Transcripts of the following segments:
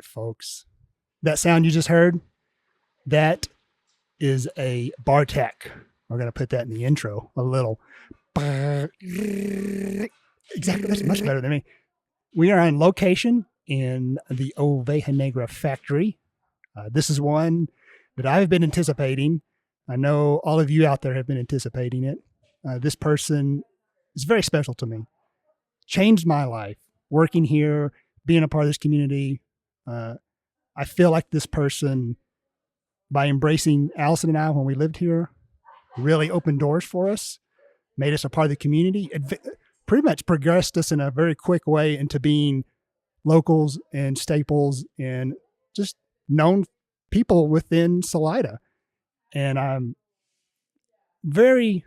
right, folks. That sound you just heard, that is a bar tack. We're going to put that in the intro a little. Exactly. That's much better than me. We are on location in the Oveja Negra factory. This is one that I've been anticipating. I know all of you out there have been anticipating it. This person is very special to me. Changed my life. Working here, being a part of this community. I feel like this person, by embracing Allison and I when we lived here, really opened doors for us, made us a part of the community. It pretty much progressed us in a very quick way into being locals and staples and just known people within Salida. And I'm very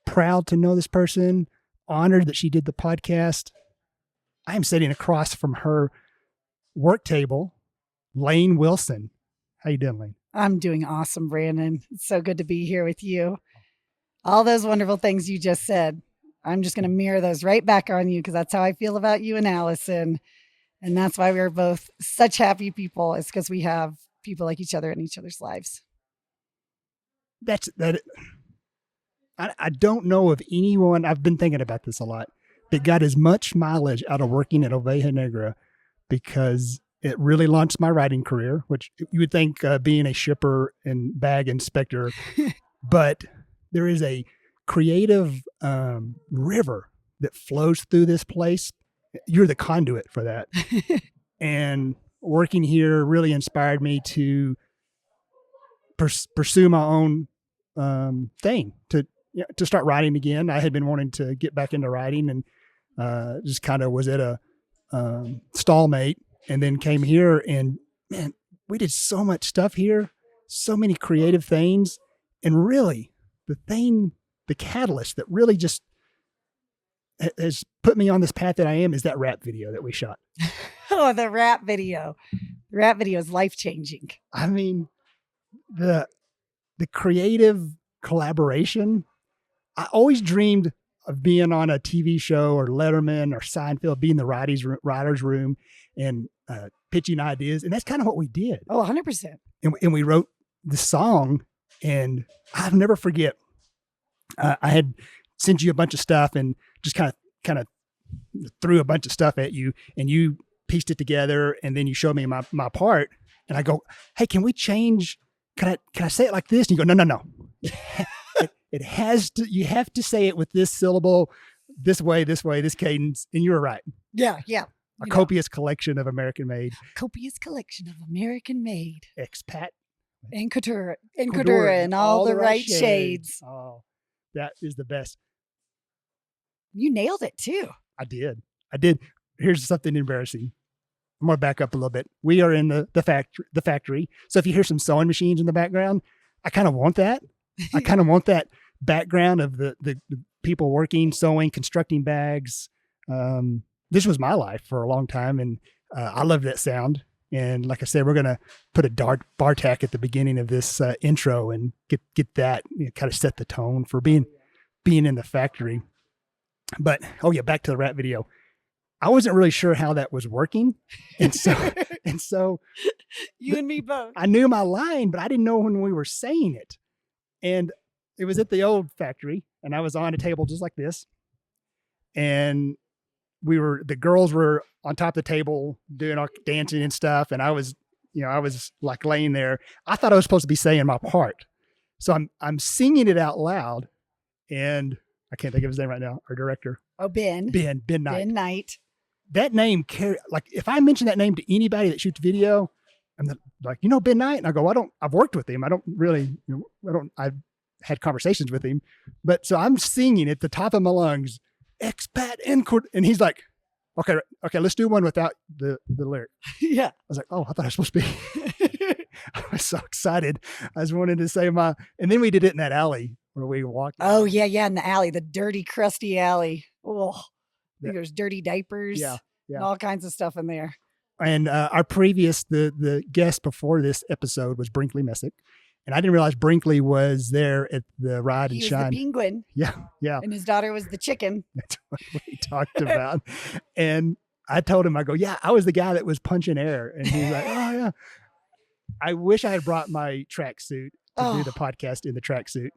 proud to know this person, honored that she did the podcast. I am sitting across from her work table, Lane Willson. How you doing, Lane? I'm doing awesome, Brandon. It's so good to be here with you. All those wonderful things you just said, I'm just going to mirror those right back on you because that's how I feel about you and Allison. And that's why we're both such happy people. It's because we have people like each other in each other's lives. I don't know of anyone, I've been thinking about this a lot, that got as much mileage out of working at Oveja Negra, because it really launched my riding career, which you would think being a shipper and bag inspector, but there is a creative river that flows through this place. You're the conduit for that. And working here really inspired me to pursue my own thing, to start riding again. I had been wanting to get back into riding and just kind of was at a stallmate, and then came here, and man, we did so much stuff here, so many creative things. And really the catalyst that really just has put me on this path that I am is that rap video that we shot. Oh, the rap video. The rap video is life-changing. I mean, the creative collaboration. I always dreamed of being on a TV show or Letterman or Seinfeld, being the writer's room and pitching ideas. And that's kind of what we did. Oh, 100%. And we wrote the song, and I'll never forget. I had sent you a bunch of stuff and just kind of threw a bunch of stuff at you, and you pieced it together, and then you showed me my part, and I go, "Hey, can we change? Can I say it like this?" And you go, "No. It has to. You have to say it with this syllable, this way, this cadence." And you were right. Yeah. A copious collection of American made. Expat. And couture in all the right shades. Oh, that is the best. You nailed it too. I did. Here's something embarrassing. I'm going to back up a little bit. We are in the factory. So if you hear some sewing machines in the background, I kind of want that. I kind of want that background of the people working, sewing, constructing bags. This was my life for a long time, and I love that sound. And like I said, we're going to put a bar tack at the beginning of this intro and get that, kind of set the tone for being in the factory. But, back to the rap video. I wasn't really sure how that was working. And so you and me both. I knew my line, but I didn't know when we were saying it. And it was at the old factory, and I was on a table just like this. And the girls were on top of the table doing our dancing and stuff. And I was like laying there. I thought I was supposed to be saying my part. So I'm singing it out loud, and I can't think of his name right now. Our director. Oh, Ben Knight. Ben Knight. That name if I mention that name to anybody that shoots video, I'm like, Ben Knight. And I go, I've worked with him. I don't really, I've had conversations with him, but so I'm singing at the top of my lungs, expat and he's like, okay, let's do one without the lyric. Yeah. I was like, I thought I was supposed to be. I was so excited. I was wanting to say and then we did it in that alley where we walked. Oh yeah. In the alley, the dirty, crusty alley. Oh, there's dirty diapers. Yeah. And all kinds of stuff in there. And our previous, the guest before this episode was Brinkley Messick. And I didn't realize Brinkley was there at the Ride and Shine. He was the penguin. Yeah. And his daughter was the chicken. That's what we talked about. And I told him, I go, yeah, I was the guy that was punching air. And he's like, oh yeah. I wish I had brought my tracksuit to do the podcast in the tracksuit.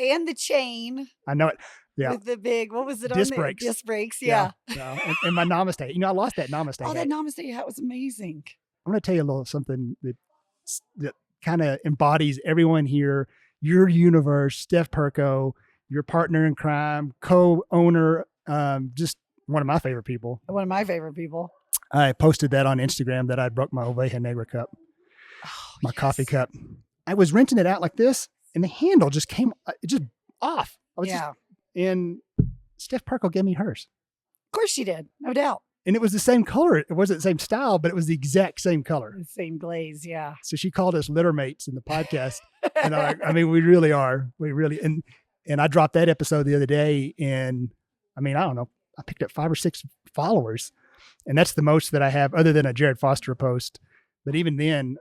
And the chain. I know it. Yeah. With the big, what was it Disc on there? brakes. Disc brakes, yeah. And my namaste. I lost that namaste. Oh, that namaste hat was amazing. I'm going to tell you a little something that kind of embodies everyone here. Your universe, Steph Perko, your partner in crime, co-owner, just one of my favorite people. One of my favorite people. I posted that on Instagram that I broke my Oveja Negra cup, my coffee cup. I was rinsing it out like this, and the handle just came just off. And Steph Perko gave me hers. Of course she did, no doubt. And it was the same color. It wasn't the same style, but it was the exact same color. The same glaze, yeah. So she called us litter mates in the podcast. And I mean, we really are. We really, and I dropped that episode the other day, and I mean, I don't know, I picked up 5 or 6 followers, and that's the most that I have other than a Jared Foster post. But even then,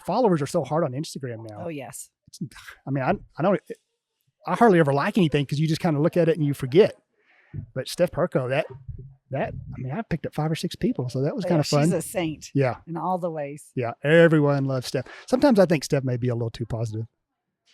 followers are so hard on Instagram now. Oh, yes. I mean, I hardly ever like anything because you just kind of look at it and you forget. But Steph Perko, I mean, I picked up 5 or 6 people, so that was kind of fun. She's a saint. Yeah. In all the ways. Yeah. Everyone loves Steph. Sometimes I think Steph may be a little too positive.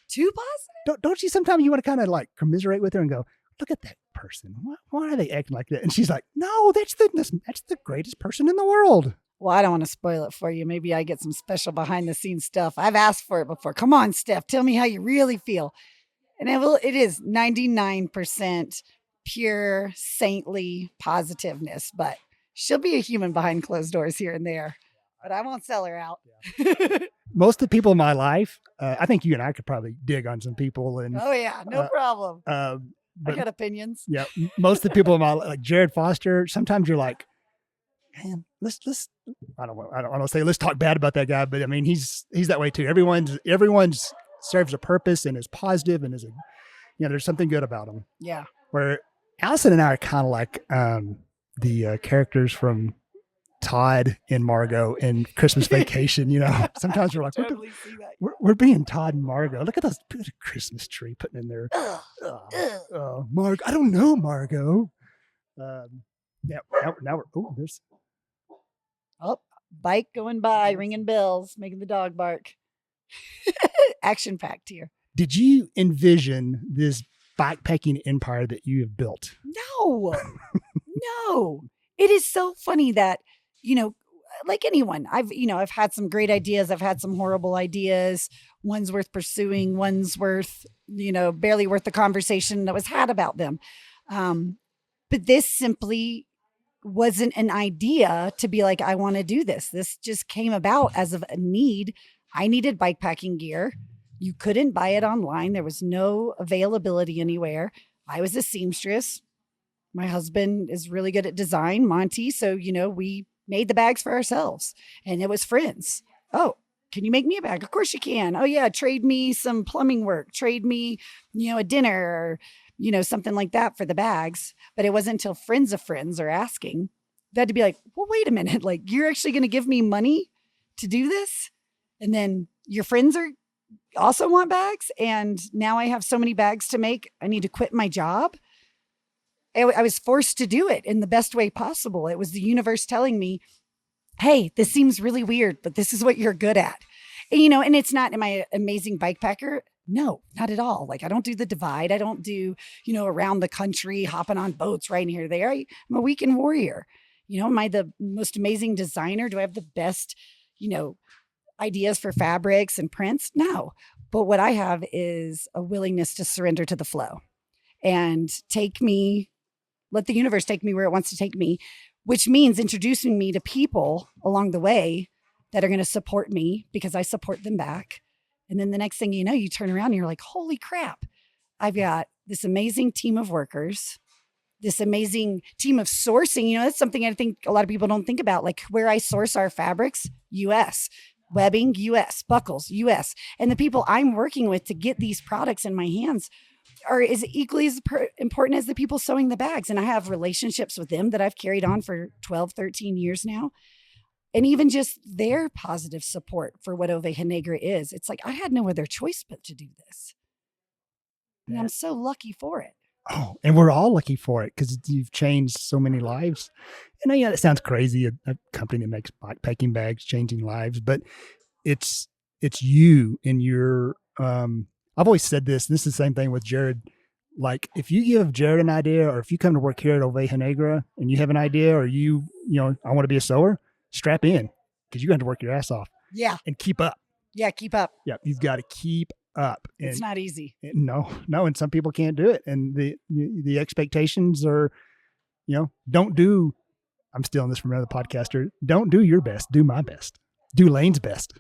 Too positive? Don't you sometimes you want to kind of like commiserate with her and go, look at that person. Why are they acting like that? And she's like, no, that's the greatest person in the world. Well, I don't want to spoil it for you. Maybe I get some special behind the scenes stuff. I've asked for it before. Come on, Steph, tell me how you really feel. And it is 99% pure saintly positiveness, but she'll be a human behind closed doors here and there, but I won't sell her out. Yeah. Most of the people in my life, I think you and I could probably dig on some people. And oh yeah, no problem. But, I got opinions. Yeah. Most of the people in my life, like Jared Foster, sometimes you're like, man, let's, I don't want to say, let's talk bad about that guy, but I mean, he's that way too. Everyone's serves a purpose and is positive and there's something good about him. Yeah. Where Allison and I are kind of like the characters from Todd and Margot in Christmas Vacation. Sometimes we're like, we're being Todd and Margot. Look at those Christmas tree putting in there. Margot, I don't know, Margot. Now we're there's bike going by, ringing bells, making the dog bark. Action packed here. Did you envision this bikepacking empire that you have built? No, no. It is so funny that, like anyone, I've had some great ideas. I've had some horrible ideas. One's worth pursuing. One's worth, barely worth the conversation that was had about them. But this simply wasn't an idea to be like, I want to do this. This just came about as of a need. I needed bikepacking gear. You couldn't buy it online. There was no availability anywhere. I was a seamstress. My husband is really good at design, Monty. So, we made the bags for ourselves, and it was friends. Oh, can you make me a bag? Of course you can. Oh yeah. Trade me some plumbing work, trade me, a dinner or, something like that for the bags. But it wasn't until friends of friends are asking that to be like, well, wait a minute. Like, you're actually going to give me money to do this? And then your friends also want bags. And now I have so many bags to make. I need to quit my job. I was forced to do it in the best way possible. It was the universe telling me, hey, this seems really weird, but this is what you're good at. And, and it's not, am I an amazing bikepacker? No, not at all. Like, I don't do the divide. I don't do, around the country, hopping on boats right here, there. I'm a weekend warrior. Am I the most amazing designer? Do I have the best, ideas for fabrics and prints? No. But what I have is a willingness to surrender to the flow and let the universe take me where it wants to take me, which means introducing me to people along the way that are going to support me because I support them back. And then the next thing you know, you turn around and you're like, holy crap, I've got this amazing team of workers, this amazing team of sourcing. That's something I think a lot of people don't think about, like where I source our fabrics, US, webbing, US, buckles, US. And the people I'm working with to get these products in my hands are as equally as important as the people sewing the bags. And I have relationships with them that I've carried on for 12, 13 years now. And even just their positive support for what Oveja Negra is. It's like, I had no other choice but to do this. And I'm so lucky for it. Oh, and we're all lucky for it because you've changed so many lives. And yeah, that sounds crazy. A company that makes bikepacking bags changing lives, but it's you and your. I've always said this. This is the same thing with Jared. Like if you give Jared an idea, or if you come to work here at Oveja Negra and you have an idea, or I want to be a sewer, strap in because you're going to work your ass off. Yeah, and keep up. Yeah, keep up. Yeah, you've got to keep up. And it's not easy. No, and some people can't do it. And the expectations are, don't do. I'm stealing this from another podcaster. Don't do your best. Do my best. Do Lane's best.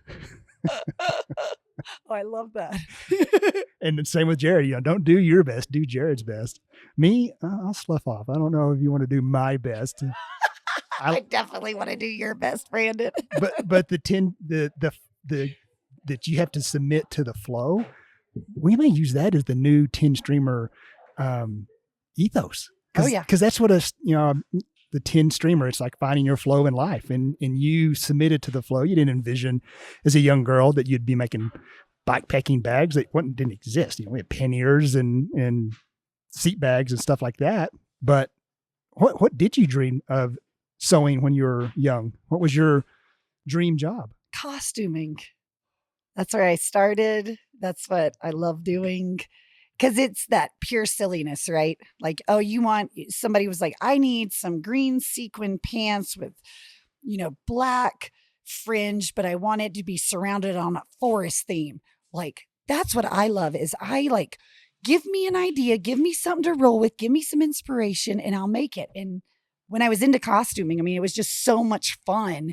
Oh, I love that. And the same with Jared. Don't do your best. Do Jared's best. Me, I'll slough off. I don't know if you want to do my best. I definitely want to do your best, Brandon. but the that you have to submit to the flow. We may use that as the new 10 streamer ethos. Oh yeah, because that's what the 10 streamer. It's like finding your flow in life, and you submitted to the flow. You didn't envision as a young girl that you'd be making bikepacking bags that didn't exist. We had panniers and seat bags and stuff like that. But what did you dream of sewing when you were young? What was your dream job? Costuming. That's where I started. That's what I love doing. Because it's that pure silliness, right? Like, somebody was like, I need some green sequin pants with, black fringe, but I want it to be surrounded on a forest theme. Like, that's what I love is give me an idea, give me something to roll with, give me some inspiration, and I'll make it. And when I was into costuming, it was just so much fun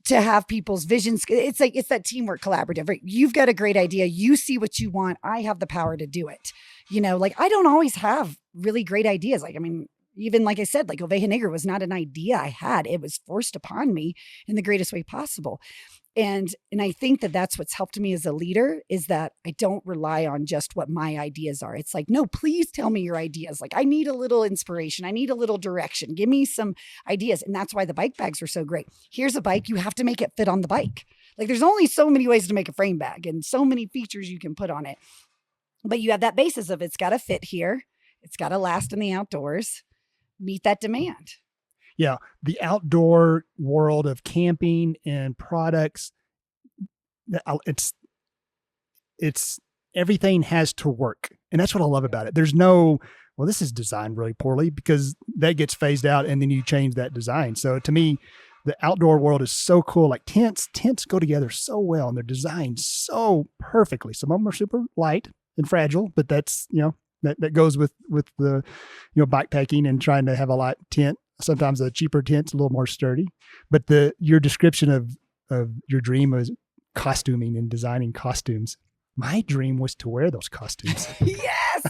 to have people's visions. It's that teamwork collaborative, right? You've got a great idea. You see what you want. I have the power to do it. I don't always have really great ideas. Even like I said, like Oveja Negra was not an idea I had. It was forced upon me in the greatest way possible. And I think that that's what's helped me as a leader is that I don't rely on just what my ideas are. It's like, no, please tell me your ideas. Like I need a little inspiration. I need a little direction. Give me some ideas. And that's why the bike bags are so great. Here's a bike. You have to make it fit on the bike. Like there's only so many ways to make a frame bag and so many features you can put on it. But you have that basis of it's got to fit here. It's got to last in the outdoors, meet that demand. Yeah, the outdoor world of camping and products, it's everything has to work. And that's what I love about it. There's no, this is designed really poorly because that gets phased out and then you change that design. So to me, the outdoor world is so cool. Like tents go together so well and they're designed so perfectly. Some of them are super light and fragile, but that's, that goes with the, bikepacking and trying to have a light tent. Sometimes a cheaper tent's a little more sturdy, but your description of your dream was costuming and designing costumes. My dream was to wear those costumes. Yes.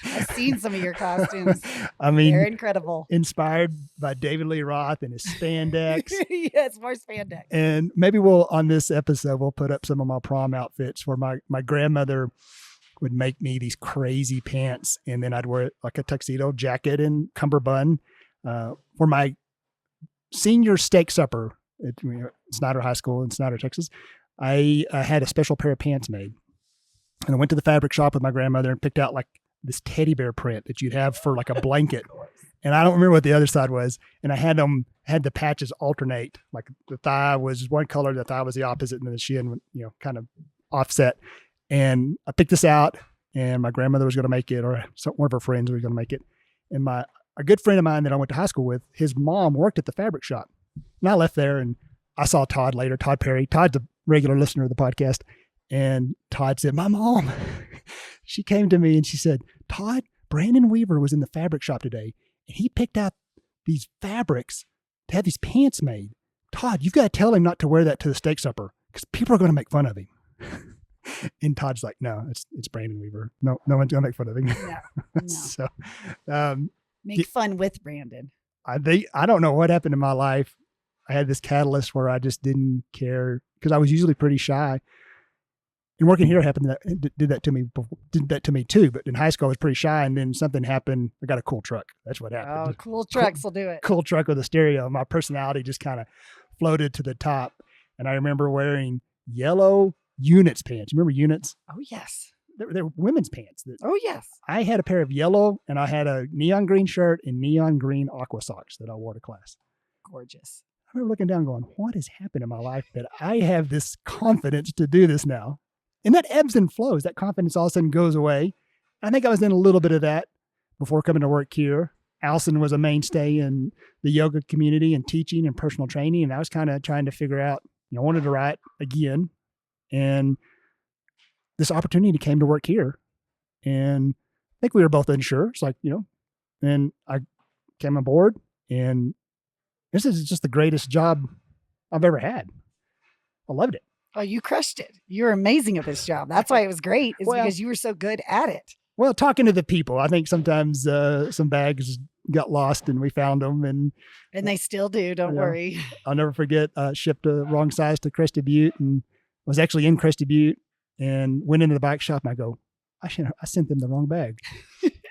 I've seen some of your costumes. They're incredible. Inspired by David Lee Roth and his spandex. Yes, more spandex. And maybe on this episode, we'll put up some of my prom outfits where my grandmother would make me these crazy pants. And then I'd wear like a tuxedo jacket and cummerbund. For my senior steak supper at Snyder High School in Snyder, Texas, I had a special pair of pants made. And I went to the fabric shop with my grandmother and picked out like this teddy bear print that you'd have for like a blanket. And I don't remember what the other side was. And I had the patches alternate. Like the thigh was one color, the thigh was the opposite, and then the shin, kind of offset. And I picked this out and my grandmother was going to make it, or one of her friends was going to make it. And a good friend of mine that I went to high school with, his mom worked at the fabric shop. And I left there and I saw Todd later, Todd Perry. Todd's a regular listener of the podcast. And Todd said, my mom, she came to me and she said, Todd, Brandon Weaver was in the fabric shop today and he picked out these fabrics to have these pants made. Todd, you've got to tell him not to wear that to the steak supper because people are going to make fun of him. And Todd's like, no, it's Brandon Weaver. No one's going to make fun of him. No. So, make fun with Brandon. I don't know what happened in my life. I had this catalyst where I just didn't care because I was usually pretty shy. And working here did that to me too. But in high school, I was pretty shy, and then something happened. I got a cool truck. That's what happened. Oh, cool trucks will do it. Cool truck with a stereo. My personality just kind of floated to the top. And I remember wearing yellow Units pants. You remember Units? Oh yes. They were women's pants. Oh, yes. I had a pair of yellow, and I had a neon green shirt and neon green aqua socks that I wore to class. Gorgeous. I remember looking down going, what has happened in my life that I have this confidence to do this now? And that ebbs and flows. That confidence all of a sudden goes away. I think I was in a little bit of that before coming to work here. Allison was a mainstay in the yoga community and teaching and personal training. And I was kind of trying to figure out, I wanted to write again. And this opportunity came to work here. And I think we were both unsure. It's like, and I came on board, and this is just the greatest job I've ever had. I loved it. Oh, you crushed it. You're amazing at this job. That's why it was great, because you were so good at it. Well, talking to the people, I think sometimes some bags got lost and we found them. And they still do. Don't worry. I'll never forget, shipped a wrong size to Crested Butte, and was actually in Crested Butte and went into the bike shop, and I go, I sent them the wrong bag.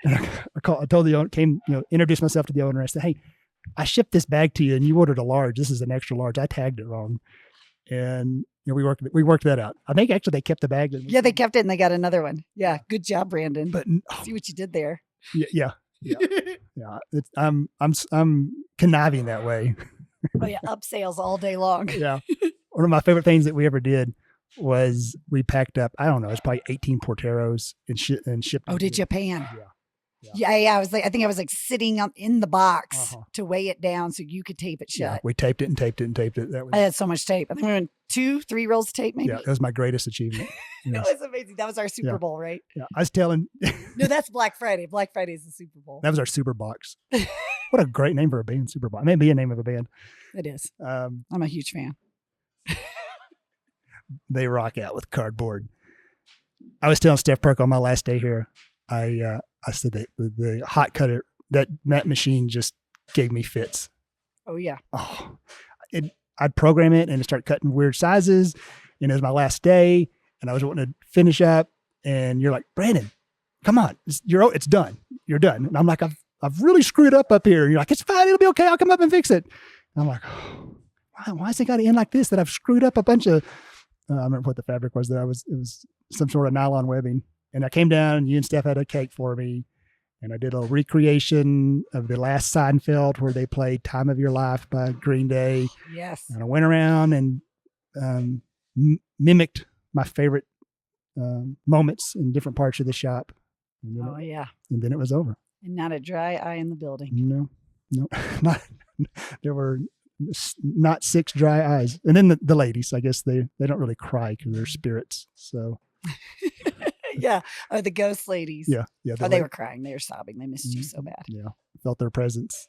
And I told the owner, introduced myself to the owner. I said, hey, I shipped this bag to you and you ordered a large. This is an extra large. I tagged it wrong. And we worked that out. I think actually they kept the bag. Yeah, they kept it and they got another one. Yeah. Good job, Brandon. But see what you did there. Yeah. I'm conniving that way. Oh yeah. Up sales all day long. Yeah. One of my favorite things that we ever did was we packed up, I don't know, it's probably 18 Porteros and shipped. Oh, to Japan. Yeah. I think I was like sitting in the box to weigh it down so you could tape it shut. Yeah, we taped it and taped it and taped it. I had so much tape. I think we went 2-3 rolls of tape, maybe. Yeah, that was my greatest achievement. It was amazing. That was our Super Bowl, right? Yeah, I was telling. No, that's Black Friday. Black Friday is the Super Bowl. That was our Super Box. What a great name for a band, Super Box. It may be a name of a band. It is. I'm a huge fan. They rock out with cardboard. I was telling Steph Perk on my last day here, I said that the hot cutter, that machine just gave me fits. Oh, yeah. Oh, I'd program it and start cutting weird sizes. And it was my last day and I was wanting to finish up. And you're like, Brandon, come on. It's done. You're done. And I'm like, I've really screwed up here. And you're like, it's fine. It'll be okay. I'll come up and fix it. And I'm like, oh, why has it got to end like this? That I've screwed up a bunch of, I don't remember what the fabric was. It was some sort of nylon webbing. And I came down and you and Steph had a cake for me. And I did a recreation of the last Seinfeld where they played Time of Your Life by Green Day. Yes. And I went around and mimicked my favorite moments in different parts of the shop. And then it was over. And not a dry eye in the building. No, there were not 6 dry eyes. And then the ladies, I guess they don't really cry because they're spirits. So. Yeah. Oh, the ghost ladies. Yeah. They were crying. They were sobbing. They missed you so bad. Yeah. Felt their presence.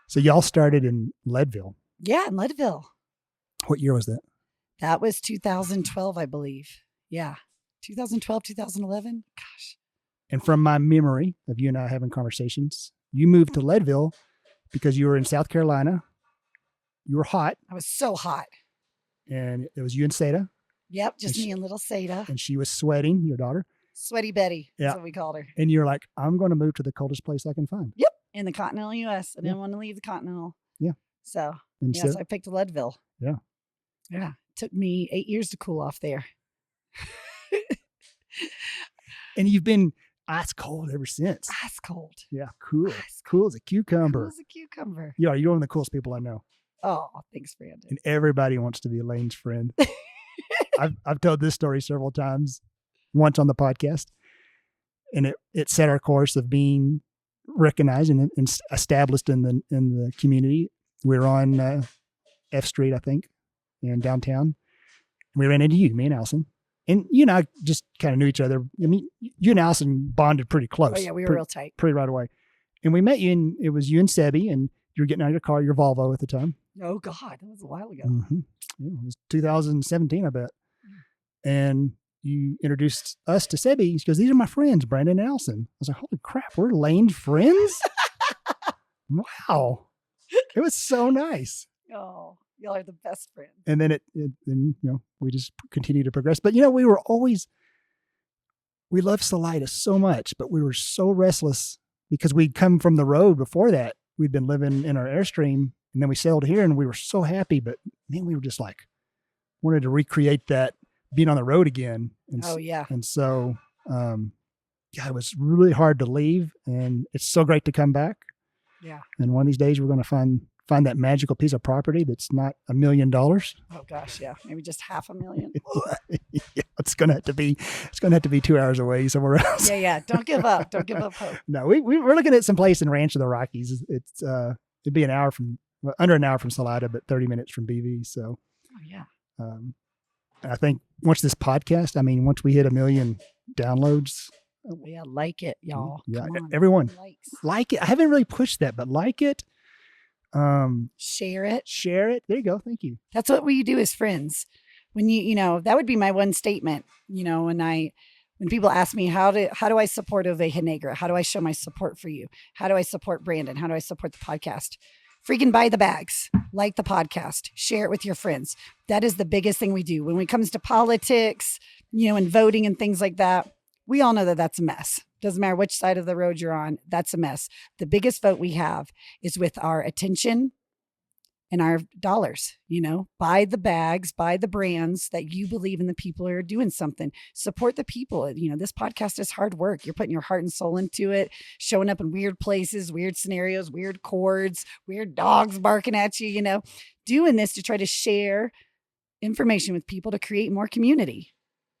So y'all started in Leadville. Yeah, in Leadville. What year was that? That was 2012, I believe. Yeah. 2012, 2011. Gosh. And from my memory of you and I having conversations, you moved to Leadville because you were in South Carolina. You were hot. I was so hot. And it was you and Seda. Yep, just me and little Seda. And she was sweating, your daughter. Sweaty Betty. Yeah. That's what we called her. And you're like, I'm going to move to the coldest place I can find. Yep. In the continental U.S. I didn't want to leave the continental. Yeah. So, so I picked Leadville. Yeah. Yeah. It took me 8 years to cool off there. And you've been ice cold ever since. Ice cold. Yeah. Cool. Cool as a cucumber. Cool as a cucumber. Yeah. You're one of the coolest people I know. Oh, thanks, Brandon. And everybody wants to be Lane's friend. I've told this story several times, once on the podcast, and it set our course of being recognized and established in the community. We were on F Street, I think, in downtown. We ran into you, me and Allison, and you and I just kind of knew each other. I mean, you and Allison bonded pretty close. Oh yeah, we were real tight. Pretty right away. And we met you, and it was you and Sebby, and you were getting out of your car, your Volvo at the time. Oh God, that was a while ago. Mm-hmm. Yeah, it was 2017, I bet. And you introduced us to Sebby. He goes, these are my friends, Brandon and Allison. I was like, holy crap, we're Lane's friends? Wow. It was so nice. Oh, y'all are the best friends. And then we just continue to progress. But, we were always, we loved Salida so much, but we were so restless because we'd come from the road before that. We'd been living in our Airstream, and then we sailed here and we were so happy, but man, we were just like, wanted to recreate that being on the road again. And, oh yeah. And so Yeah, it was really hard to leave, and it's so great to come back. Yeah. And one of these days we're going to find that magical piece of property that's not $1 million. Oh gosh, yeah, maybe just $500,000. Yeah, it's going to have to be 2 hours away somewhere else. Yeah. Don't give up. Don't give up hope. No, we're looking at some place in Ranch of the Rockies. It's it'd be under an hour from Salida, but 30 minutes from BV. So, yeah. I think once once we hit 1 million downloads. Yeah, like it, y'all. Yeah, everyone like it. I haven't really pushed that, but like it. Share it. There you go. Thank you. That's what we do as friends. When that would be my one statement. When people ask me how do I support Oveja Negra? How do I show my support for you? How do I support Brandon? How do I support the podcast? Freaking buy the bags, like the podcast, share it with your friends. That is the biggest thing we do. When it comes to politics, and voting and things like that, we all know that that's a mess. Doesn't matter which side of the road you're on, that's a mess. The biggest vote we have is with our attention and our dollars. Buy the bags, buy the brands that you believe in, the people who are doing something. Support the people. This podcast is hard work. You're putting your heart and soul into it, showing up in weird places, weird scenarios, weird chords, weird dogs barking at you, doing this to try to share information with people to create more community.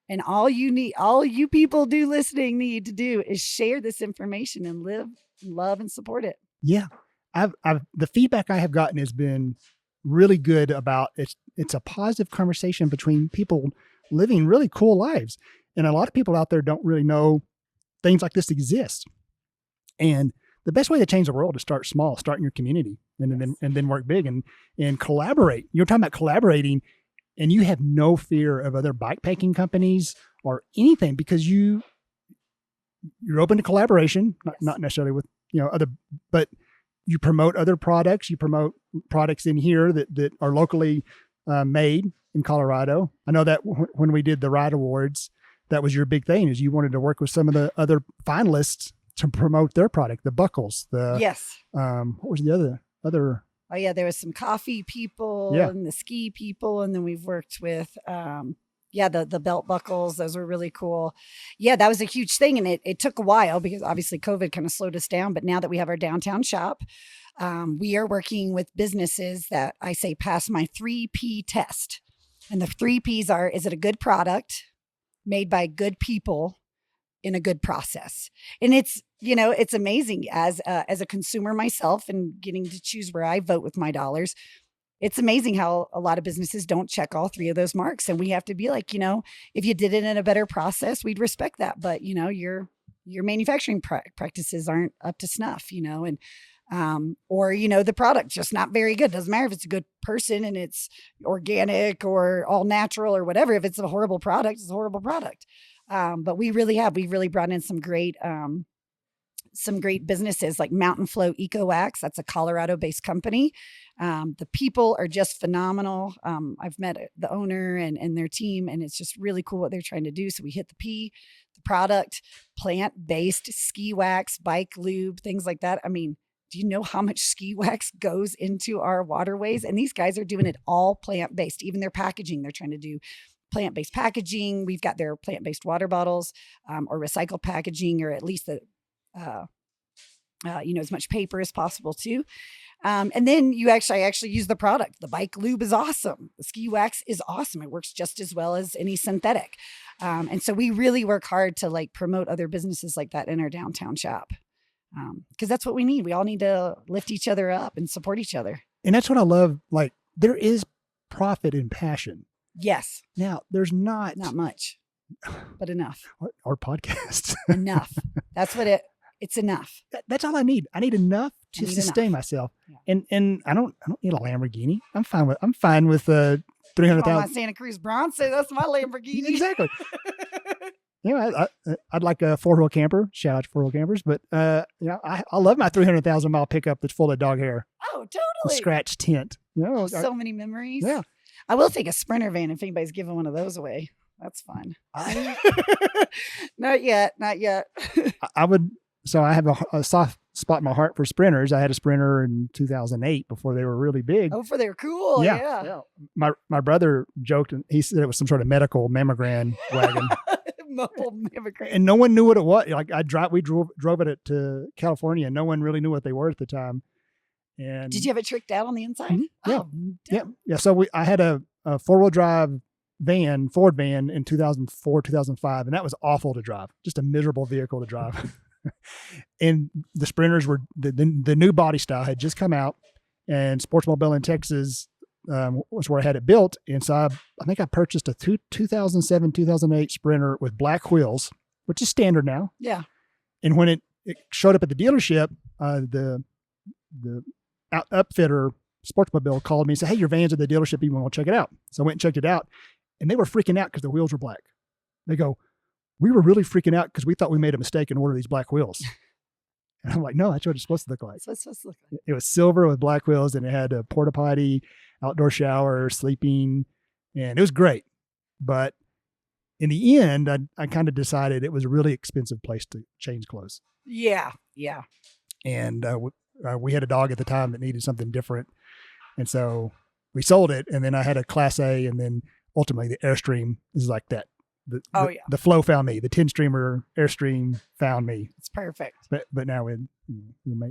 And all you people need to do is share this information and live, love, and support it. Yeah. The feedback I have gotten has been really good about it's a positive conversation between people living really cool lives. And a lot of people out there don't really know things like this exist. And the best way to change the world is start small, start in your community and then work big and collaborate. You're talking about collaborating, and you have no fear of other bikepacking companies or anything because you're open to collaboration, not necessarily with, but you promote other products. You promote products in here that are locally made in Colorado. I know that when we did the Ride Awards, that was your big thing, is you wanted to work with some of the other finalists to promote their product, the buckles, yes. What was the other? Oh yeah, there was some coffee people and the ski people, and then we've worked with the belt buckles. Those were really cool. Yeah, that was a huge thing, and it took a while because obviously COVID kind of slowed us down. But now that we have our downtown shop, we are working with businesses that I say pass my 3P test, and the 3Ps are: is it a good product made by good people in a good process? And it's amazing as a consumer myself and getting to choose where I vote with my dollars. It's amazing how a lot of businesses don't check all three of those marks. And we have to be like, if you did it in a better process, we'd respect that. But, your manufacturing practices aren't up to snuff, and, or, the product just not very good. Doesn't matter if it's a good person and it's organic or all natural or whatever. If it's a horrible product, it's a horrible product. But we've really brought in some great businesses like Mountain Flow Eco Wax. That's a Colorado-based company. The people are just phenomenal. I've met the owner and their team, and it's just really cool what they're trying to do. So we hit the P, the product, plant-based ski wax, bike lube, things like that. I mean, do you know how much ski wax goes into our waterways? And these guys are doing it all plant-based. Even their packaging, they're trying to do plant-based packaging. We've got their plant-based water bottles, or recycled packaging, or at least as much paper as possible too. And then I actually use the product. The bike lube is awesome. The ski wax is awesome. It works just as well as any synthetic. And so we really work hard to promote other businesses like that in our downtown shop. Because that's what we need. We all need to lift each other up and support each other. And that's what I love. There is profit in passion. Yes. Now there's not much, but enough. Our podcast. Enough. That's what it's enough. That's all I need. I need enough to sustain myself. Yeah. And I don't need a Lamborghini. I'm fine with 300,000. My Santa Cruz Bronze. That's my Lamborghini. Exactly. I'd like a 4-wheel camper. Shout out to 4-wheel campers. But I love my 300,000 mile pickup that's full of dog hair. Oh, totally. A scratch tint. So many memories. Yeah. I will take a Sprinter van if anybody's giving one of those away. That's fun. Not yet. I would. So I have a soft spot in my heart for Sprinters. I had a Sprinter in 2008 before they were really big. Oh, before they were cool. Yeah. My brother joked, and he said it was some sort of medical mammogram wagon. Mobile mammogram. And no one knew what it was. Like we drove it to California, and no one really knew what they were at the time. And did you have it tricked out on the inside? Yeah. Oh, Yeah. So I had a 4-wheel drive Ford van in 2004, 2005, and that was awful to drive. Just a miserable vehicle to drive. And the Sprinters were the new body style had just come out, and Sportsmobile in Texas was where I had it built. And so I think I purchased a 2007, 2008 Sprinter with black wheels, which is standard now. Yeah. And when it showed up at the dealership, the upfitter Sportsmobile called me and said, "Hey, your van's at the dealership. You want to check it out?" So I went and checked it out, and they were freaking out because the wheels were black. They go, "We were really freaking out because we thought we made a mistake and ordered these black wheels." And I'm like, "No, that's what it's supposed to look like." That's what it's supposed to look like. It was silver with black wheels, and it had a porta potty, outdoor shower, sleeping, and it was great. But in the end, I kind of decided it was a really expensive place to change clothes. Yeah. Yeah. And we had a dog at the time that needed something different. And so we sold it. And then I had a Class A, and then ultimately the Airstream is like that. The Flow found me. The 10-streamer Airstream found me. It's perfect. But now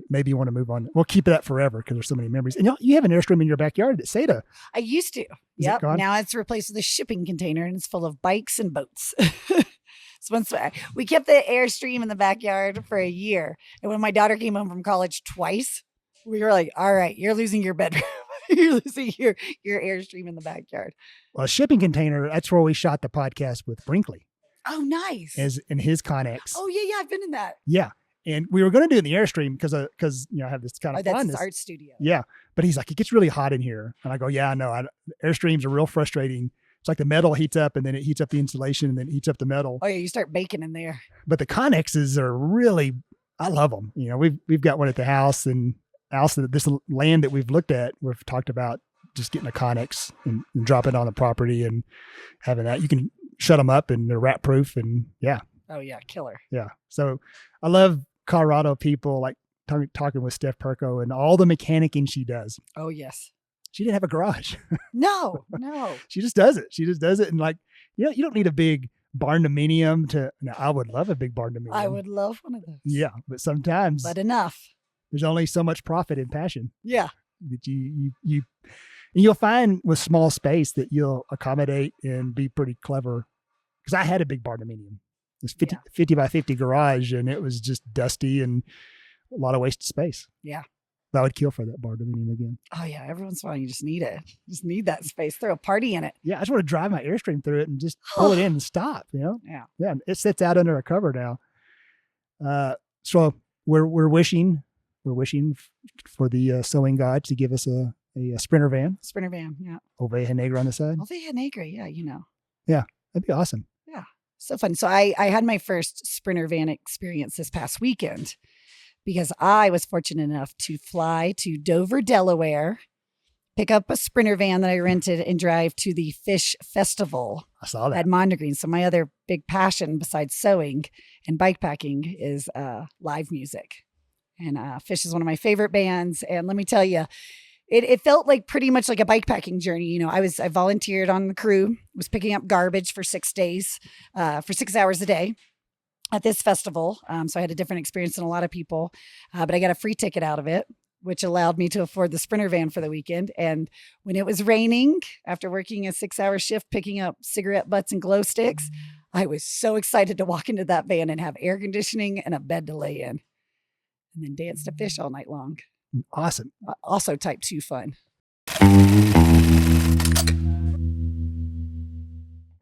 maybe you want to move on. We'll keep that forever because there's so many memories. And you have an Airstream in your backyard at SETA. I used to. Yep. Now it's replaced with a shipping container, and it's full of bikes and boats. So once we kept the Airstream in the backyard for a year. And when my daughter came home from college twice, we were like, all right, you're losing your bedroom. You're losing your Airstream in the backyard. Well, a shipping container, that's where we shot the podcast with Brinkley. Oh, nice. As in his Connex. Oh, yeah. I've been in that. Yeah. And we were going to do it in the Airstream because I have this kind of that's fun. his art studio. Yeah. But he's like, it gets really hot in here. And I go, yeah, I know. Airstreams are real frustrating. It's like the metal heats up, and then it heats up the insulation, and then it heats up the metal. Oh, yeah. You start baking in there. But the Connexes are really, I love them. We've got one at the house, and also this land that we've looked at, we've talked about just getting a Connex and dropping it on the property and having that. You can shut them up, and they're rat proof, and yeah. Oh yeah, killer. Yeah. So I love Colorado people, like talking with Steph Perko and all the mechanicking she does. Oh yes. She didn't have a garage. No. She just does it. And like, you don't need a big barn dominium now, I would love a big barn dominium. I would love one of those. Yeah. But sometimes. But enough. There's only so much profit and passion. Yeah. That you'll find with small space that you'll accommodate and be pretty clever. Because I had a big barn dominium. This 50 by 50 garage, and it was just dusty and a lot of wasted space. Yeah. I would kill for that barn dominium again. Oh yeah. Every once in a while you just need it. You just need that space. Throw a party in it. Yeah. I just want to drive my Airstream through it and just pull it in and stop, Yeah. Yeah. It sits out under a cover now. So we're wishing for the sewing god to give us a Sprinter van. Sprinter van. Yeah. Oveja Negra on the side. Oveja Negra. Yeah. Yeah. That'd be awesome. Yeah. So fun. So I had my first Sprinter van experience this past weekend because I was fortunate enough to fly to Dover, Delaware, pick up a Sprinter van that I rented, and drive to the Fish Festival. I saw that. At Mondegreen. So my other big passion besides sewing and bikepacking is live music. And Phist is one of my favorite bands. And let me tell you, it felt like pretty much like a bikepacking journey. I volunteered on the crew, was picking up garbage for 6 days, for 6 hours a day at this festival. So I had a different experience than a lot of people, but I got a free ticket out of it, which allowed me to afford the Sprinter van for the weekend. And when it was raining, after working a 6-hour shift, picking up cigarette butts and glow sticks, I was so excited to walk into that van and have air conditioning and a bed to lay in, and then dance to Phist all night long. Awesome. Also type 2 fun.